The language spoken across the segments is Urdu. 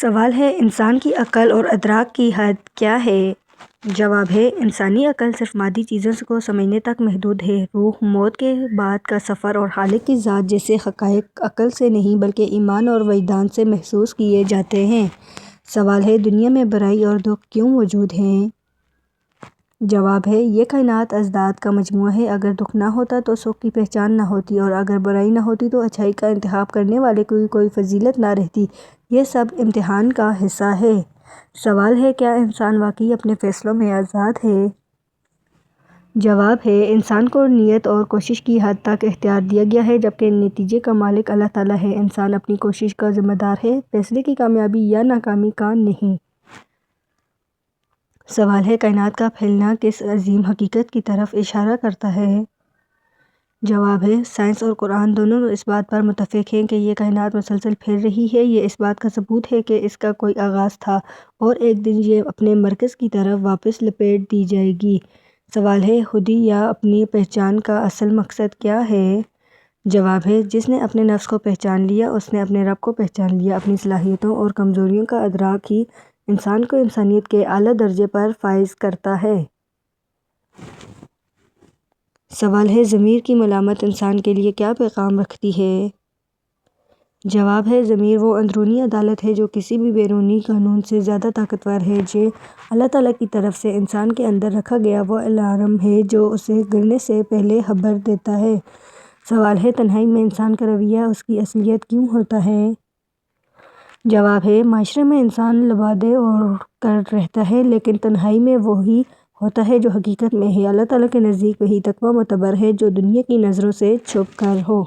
سوال ہے انسان کی عقل اور ادراک کی حد کیا ہے؟ جواب ہے انسانی عقل صرف مادی چیزوں کو سمجھنے تک محدود ہے۔ روح، موت کے بعد کا سفر اور خالق کی ذات جیسے حقائق عقل سے نہیں بلکہ ایمان اور وجدان سے محسوس کیے جاتے ہیں۔ سوال ہے دنیا میں برائی اور دکھ کیوں موجود ہیں؟ جواب ہے یہ کائنات اجزاء کا مجموعہ ہے۔ اگر دکھ نہ ہوتا تو سکھ کی پہچان نہ ہوتی، اور اگر برائی نہ ہوتی تو اچھائی کا انتخاب کرنے والے کی کوئی فضیلت نہ رہتی۔ یہ سب امتحان کا حصہ ہے۔ سوال ہے کیا انسان واقعی اپنے فیصلوں میں آزاد ہے؟ جواب ہے انسان کو نیت اور کوشش کی حد تک اختیار دیا گیا ہے، جبکہ نتیجے کا مالک اللہ تعالیٰ ہے۔ انسان اپنی کوشش کا ذمہ دار ہے، فیصلے کی کامیابی یا ناکامی کا نہیں۔ سوال ہے کائنات کا پھیلنا کس عظیم حقیقت کی طرف اشارہ کرتا ہے؟ جواب ہے سائنس اور قرآن دونوں اس بات پر متفق ہیں کہ یہ کائنات مسلسل پھیل رہی ہے۔ یہ اس بات کا ثبوت ہے کہ اس کا کوئی آغاز تھا اور ایک دن یہ اپنے مرکز کی طرف واپس لپیٹ دی جائے گی۔ سوال ہے خودی یا اپنی پہچان کا اصل مقصد کیا ہے؟ جواب ہے جس نے اپنے نفس کو پہچان لیا اس نے اپنے رب کو پہچان لیا۔ اپنی صلاحیتوں اور کمزوریوں کا ادراک ہی انسان کو انسانیت کے اعلیٰ درجے پر فائز کرتا ہے۔ سوال ہے ضمیر کی ملامت انسان کے لیے کیا پیغام رکھتی ہے؟ جواب ہے ضمیر وہ اندرونی عدالت ہے جو کسی بھی بیرونی قانون سے زیادہ طاقتور ہے۔ یہ اللہ تعالیٰ کی طرف سے انسان کے اندر رکھا گیا وہ الارم ہے جو اسے گرنے سے پہلے خبر دیتا ہے۔ سوال ہے تنہائی میں انسان کا رویہ اس کی اصلیت کیوں ہوتا ہے؟ جواب ہے معاشرے میں انسان لبادے اوڑھ کر رہتا ہے، لیکن تنہائی میں وہی ہوتا ہے جو حقیقت میں ہے۔ اللہ تعالیٰ کے نزدیک وہی تقویٰ معتبر ہے جو دنیا کی نظروں سے چھپ کر ہو۔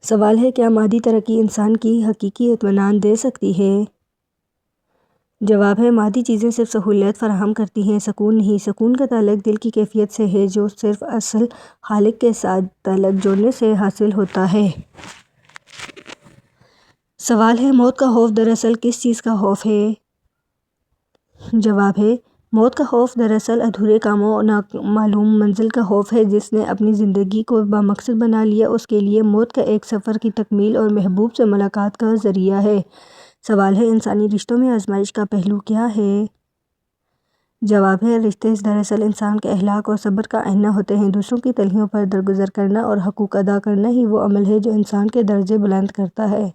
سوال ہے کیا مادی ترقی انسان کی حقیقی اطمینان دے سکتی ہے؟ جواب ہے مادی چیزیں صرف سہولیات فراہم کرتی ہیں، سکون نہیں۔ سکون کا تعلق دل کی کیفیت سے ہے جو صرف اصل خالق کے ساتھ تعلق جوڑنے سے حاصل ہوتا ہے۔ سوال ہے موت کا خوف دراصل کس چیز کا خوف ہے؟ جواب ہے موت کا خوف دراصل ادھورے کاموں اور نامعلوم منزل کا خوف ہے۔ جس نے اپنی زندگی کو بامقصد بنا لیا اس کے لیے موت کا ایک سفر کی تکمیل اور محبوب سے ملاقات کا ذریعہ ہے۔ سوال ہے انسانی رشتوں میں آزمائش کا پہلو کیا ہے؟ جواب ہے رشتے دراصل انسان کے اخلاق اور صبر کا آئینہ ہوتے ہیں۔ دوسروں کی تلخیوں پر درگزر کرنا اور حقوق ادا کرنا ہی وہ عمل ہے جو انسان کے درجے بلند کرتا ہے۔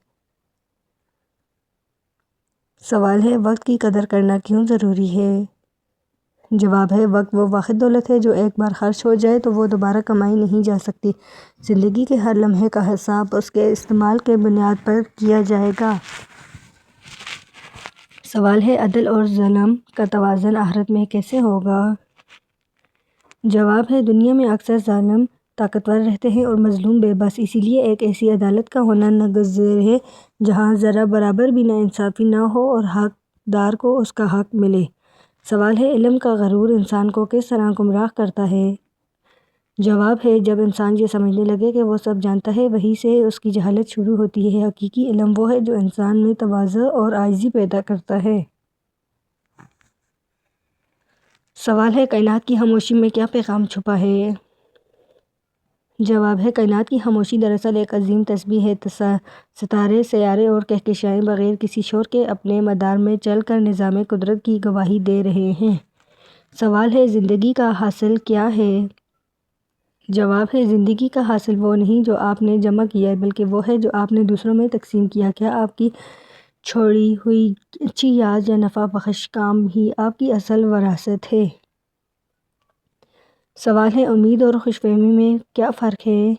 سوال ہے وقت کی قدر کرنا کیوں ضروری ہے؟ جواب ہے وقت وہ واحد دولت ہے جو ایک بار خرچ ہو جائے تو وہ دوبارہ کمائی نہیں جا سکتی۔ زندگی کے ہر لمحے کا حساب اس کے استعمال کی بنیاد پر کیا جائے گا۔ سوال ہے عدل اور ظلم کا توازن آخرت میں کیسے ہوگا؟ جواب ہے دنیا میں اکثر ظالم طاقتور رہتے ہیں اور مظلوم بے بس، اسی لیے ایک ایسی عدالت کا ہونا ناگزیر ہے جہاں ذرہ برابر بھی ناانصافی نہ ہو اور حقدار کو اس کا حق ملے۔ سوال ہے علم کا غرور انسان کو کس طرح گمراہ کرتا ہے؟ جواب ہے جب انسان یہ سمجھنے لگے کہ وہ سب جانتا ہے وہیں سے اس کی جہالت شروع ہوتی ہے۔ حقیقی علم وہ ہے جو انسان میں تواضع اور عاجزی پیدا کرتا ہے۔ سوال ہے کائنات کی خاموشی میں کیا پیغام چھپا ہے؟ جواب ہے کائنات کی خاموشی دراصل ایک عظیم تسبیح ہے۔ ستارے، سیارے اور کہکشائیں بغیر کسی شور کے اپنے مدار میں چل کر نظام قدرت کی گواہی دے رہے ہیں۔ سوال ہے زندگی کا حاصل کیا ہے؟ جواب ہے زندگی کا حاصل وہ نہیں جو آپ نے جمع کیا بلکہ وہ ہے جو آپ نے دوسروں میں تقسیم کیا۔ کیا آپ کی چھوڑی ہوئی اچھی یاد یا نفع بخش کام ہی آپ کی اصل وراثت ہے؟ سوال ہے امید اور خوش فہمی میں کیا فرق ہے؟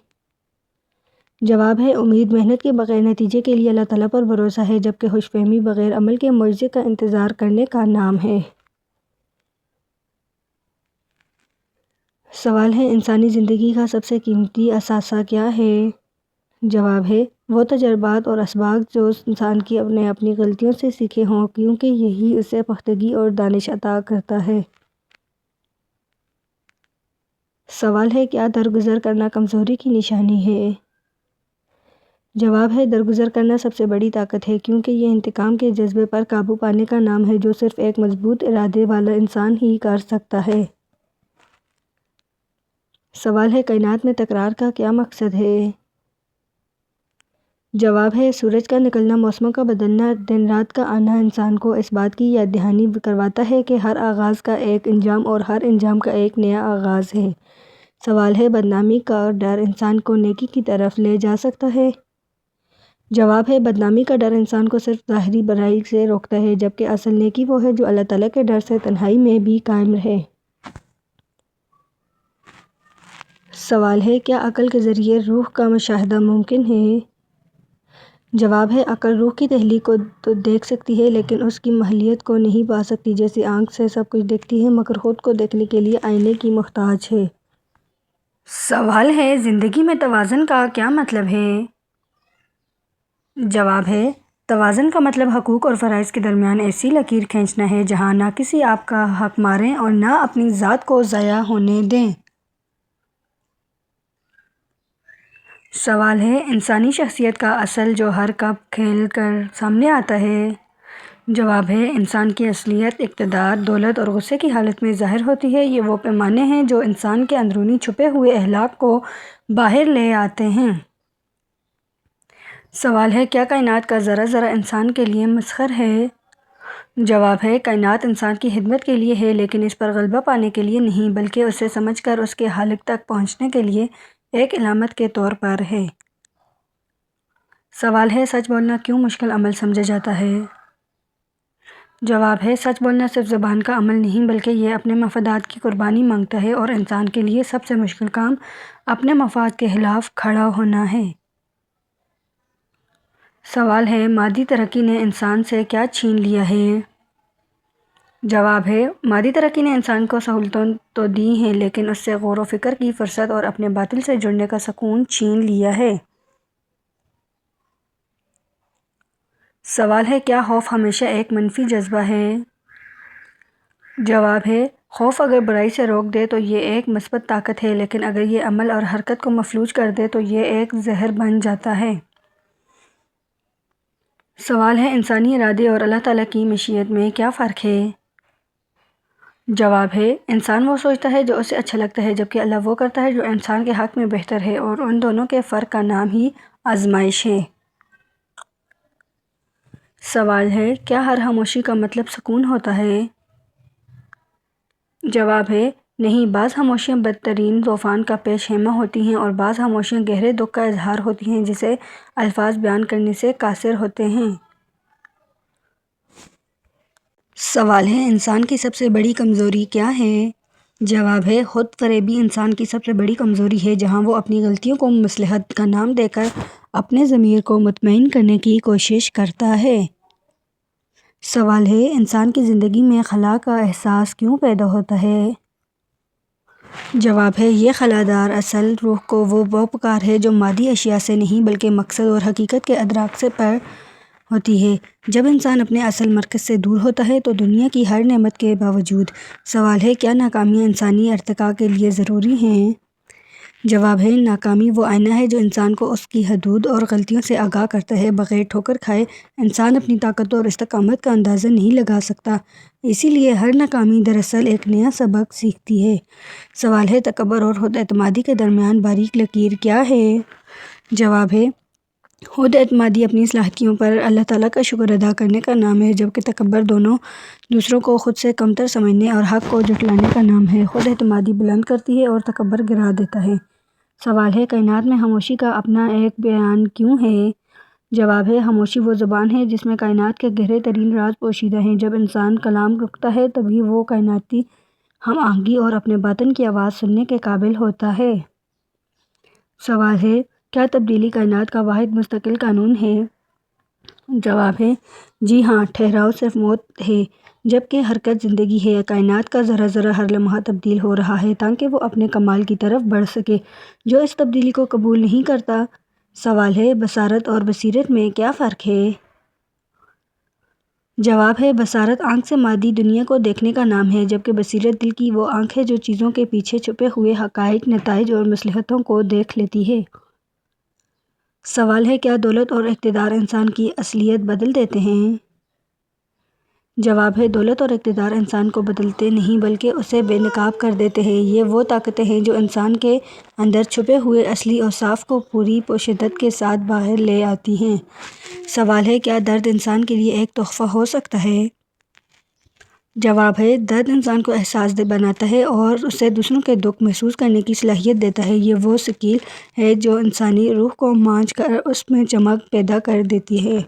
جواب ہے امید محنت کے بغیر نتیجے کے لیے اللہ تعالیٰ پر بھروسہ ہے، جبکہ خوش فہمی بغیر عمل کے معجزے کا انتظار کرنے کا نام ہے۔ سوال ہے انسانی زندگی کا سب سے قیمتی اثاثہ کیا ہے؟ جواب ہے وہ تجربات اور اسباق جو انسان نے اپنی غلطیوں سے سیکھے ہوں، کیونکہ یہی اسے پختگی اور دانش عطا کرتا ہے۔ سوال ہے کیا درگزر کرنا کمزوری کی نشانی ہے؟ جواب ہے درگزر کرنا سب سے بڑی طاقت ہے، کیونکہ یہ انتقام کے جذبے پر قابو پانے کا نام ہے جو صرف ایک مضبوط ارادے والا انسان ہی کر سکتا ہے۔ سوال ہے کائنات میں تکرار کا کیا مقصد ہے؟ جواب ہے سورج کا نکلنا، موسموں کا بدلنا، دن رات کا آنا انسان کو اس بات کی یاد دہانی کرواتا ہے کہ ہر آغاز کا ایک انجام اور ہر انجام کا ایک نیا آغاز ہے۔ سوال ہے بدنامی کا ڈر انسان کو نیکی کی طرف لے جا سکتا ہے؟ جواب ہے بدنامی کا ڈر انسان کو صرف ظاہری برائی سے روکتا ہے، جبکہ اصل نیکی وہ ہے جو اللہ تعالیٰ کے ڈر سے تنہائی میں بھی قائم رہے۔ سوال ہے کیا عقل کے ذریعے روح کا مشاہدہ ممکن ہے؟ جواب ہے عقل روح کی تخلیق کو تو دیکھ سکتی ہے لیکن اس کی ماہیت کو نہیں پا سکتی۔ جیسے آنکھ سے سب کچھ دیکھتی ہے مگر خود کو دیکھنے کے لیے آئینے کی محتاج ہے۔ سوال ہے زندگی میں توازن کا کیا مطلب ہے؟ جواب ہے توازن کا مطلب حقوق اور فرائض کے درمیان ایسی لکیر کھینچنا ہے جہاں نہ کسی آپ کا حق ماریں اور نہ اپنی ذات کو ضائع ہونے دیں۔ سوال ہے انسانی شخصیت کا اصل جوہر کب کھل کر سامنے آتا ہے؟ جواب ہے انسان کی اصلیت اقتدار، دولت اور غصے کی حالت میں ظاہر ہوتی ہے۔ یہ وہ پیمانے ہیں جو انسان کے اندرونی چھپے ہوئے اخلاق کو باہر لے آتے ہیں۔ سوال ہے کیا کائنات کا ذرہ ذرہ انسان کے لیے مسخر ہے؟ جواب ہے کائنات انسان کی خدمت کے لیے ہے لیکن اس پر غلبہ پانے کے لیے نہیں، بلکہ اسے سمجھ کر اس کے خالق تک پہنچنے کے لیے ایک علامت کے طور پر ہے۔ سوال ہے سچ بولنا کیوں مشکل عمل سمجھا جاتا ہے؟ جواب ہے سچ بولنا صرف زبان کا عمل نہیں بلکہ یہ اپنے مفادات کی قربانی مانگتا ہے، اور انسان کے لیے سب سے مشکل کام اپنے مفاد کے خلاف کھڑا ہونا ہے۔ سوال ہے مادی ترقی نے انسان سے کیا چھین لیا ہے؟ جواب ہے مادی ترقی نے انسان کو سہولتیں تو دی ہیں لیکن اس سے غور و فکر کی فرصت اور اپنے باطن سے جڑنے کا سکون چھین لیا ہے۔ سوال ہے کیا خوف ہمیشہ ایک منفی جذبہ ہے؟ جواب ہے خوف اگر برائی سے روک دے تو یہ ایک مثبت طاقت ہے لیکن اگر یہ عمل اور حرکت کو مفلوج کر دے تو یہ ایک زہر بن جاتا ہے۔ سوال ہے انسانی ارادے اور اللہ تعالیٰ کی مشیت میں کیا فرق ہے؟ جواب ہے انسان وہ سوچتا ہے جو اسے اچھا لگتا ہے جبکہ اللہ وہ کرتا ہے جو انسان کے حق میں بہتر ہے، اور ان دونوں کے فرق کا نام ہی آزمائش ہے۔ سوال ہے کیا ہر خاموشی کا مطلب سکون ہوتا ہے؟ جواب ہے نہیں، بعض خاموشیاں بدترین طوفان کا پیش خیمہ ہوتی ہیں اور بعض خاموشیاں گہرے دکھ کا اظہار ہوتی ہیں جسے الفاظ بیان کرنے سے قاصر ہوتے ہیں۔ سوال ہے انسان کی سب سے بڑی کمزوری کیا ہے؟ جواب ہے خود فریبی انسان کی سب سے بڑی کمزوری ہے۔ جہاں وہ اپنی غلطیوں کو مصلحت کا نام دے کر اپنے ضمیر کو مطمئن کرنے کی کوشش کرتا ہے۔ سوال ہے انسان کی زندگی میں خلا کا احساس کیوں پیدا ہوتا ہے؟ جواب ہے یہ خلادار اصل روح کو وہ پکار ہے جو مادی اشیاء سے نہیں بلکہ مقصد اور حقیقت کے ادراک سے پر ہوتی ہے۔ جب انسان اپنے اصل مرکز سے دور ہوتا ہے تو دنیا کی ہر نعمت کے باوجود۔ سوال ہے کیا ناکامیاں انسانی ارتقاء کے لیے ضروری ہیں؟ جواب ہے ناکامی وہ آئینہ ہے جو انسان کو اس کی حدود اور غلطیوں سے آگاہ کرتا ہے۔ بغیر ٹھوکر کھائے انسان اپنی طاقت اور استقامت کا اندازہ نہیں لگا سکتا، اسی لیے ہر ناکامی دراصل ایک نیا سبق سیکھتی ہے۔ سوال ہے تکبر اور خود اعتمادی کے درمیان باریک لکیر کیا ہے؟ جواب ہے خود اعتمادی اپنی صلاحیتوں پر اللہ تعالیٰ کا شکر ادا کرنے کا نام ہے جبکہ تکبر دوسروں کو خود سے کمتر سمجھنے اور حق کو جھٹلانے کا نام ہے۔ خود اعتمادی بلند کرتی ہے اور تکبر گرا دیتا ہے۔ سوال ہے کائنات میں خاموشی کا اپنا ایک بیان کیوں ہے؟ جواب ہے خاموشی وہ زبان ہے جس میں کائنات کے گہرے ترین راز پوشیدہ ہیں۔ جب انسان کلام رکھتا ہے تبھی وہ کائناتی ہم آہنگی اور اپنے باطن کی آواز سننے کے قابل ہوتا ہے۔ سوال ہے کیا تبدیلی کائنات کا واحد مستقل قانون ہے؟ جواب ہے جی ہاں، ٹھہراؤ صرف موت ہے جبکہ حرکت زندگی ہے۔ کائنات کا ذرہ ذرہ ہر لمحہ تبدیل ہو رہا ہے تاکہ وہ اپنے کمال کی طرف بڑھ سکے۔ جو اس تبدیلی کو قبول نہیں کرتا۔ سوال ہے بصارت اور بصیرت میں کیا فرق ہے؟ جواب ہے بصارت آنکھ سے مادی دنیا کو دیکھنے کا نام ہے جبکہ بصیرت دل کی وہ آنکھ ہے جو چیزوں کے پیچھے چھپے ہوئے حقائق، نتائج اور مصلحتوں کو دیکھ لیتی ہے۔ سوال ہے کیا دولت اور اقتدار انسان کی اصلیت بدل دیتے ہیں؟ جواب ہے، دولت اور اقتدار انسان کو بدلتے نہیں بلکہ اسے بے نقاب کر دیتے ہیں۔ یہ وہ طاقتیں ہیں جو انسان کے اندر چھپے ہوئے اصلی اوصاف کو پوری شدت کے ساتھ باہر لے آتی ہیں۔ سوال ہے، کیا درد انسان کے لیے ایک تحفہ ہو سکتا ہے؟ جواب ہے، درد انسان کو احساس دہ بناتا ہے اور اسے دوسروں کے دکھ محسوس کرنے کی صلاحیت دیتا ہے۔ یہ وہ سکیل ہے جو انسانی روح کو مانچ کر اس میں چمک پیدا کر دیتی ہے۔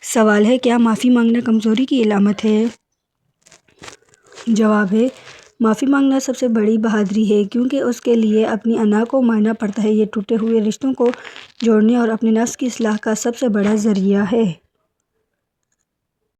سوال ہے، کیا معافی مانگنا کمزوری کی علامت ہے؟ جواب ہے، معافی مانگنا سب سے بڑی بہادری ہے، کیونکہ اس کے لیے اپنی انا کو مارنا پڑتا ہے۔ یہ ٹوٹے ہوئے رشتوں کو جوڑنے اور اپنے نفس کی اصلاح کا سب سے بڑا ذریعہ ہے۔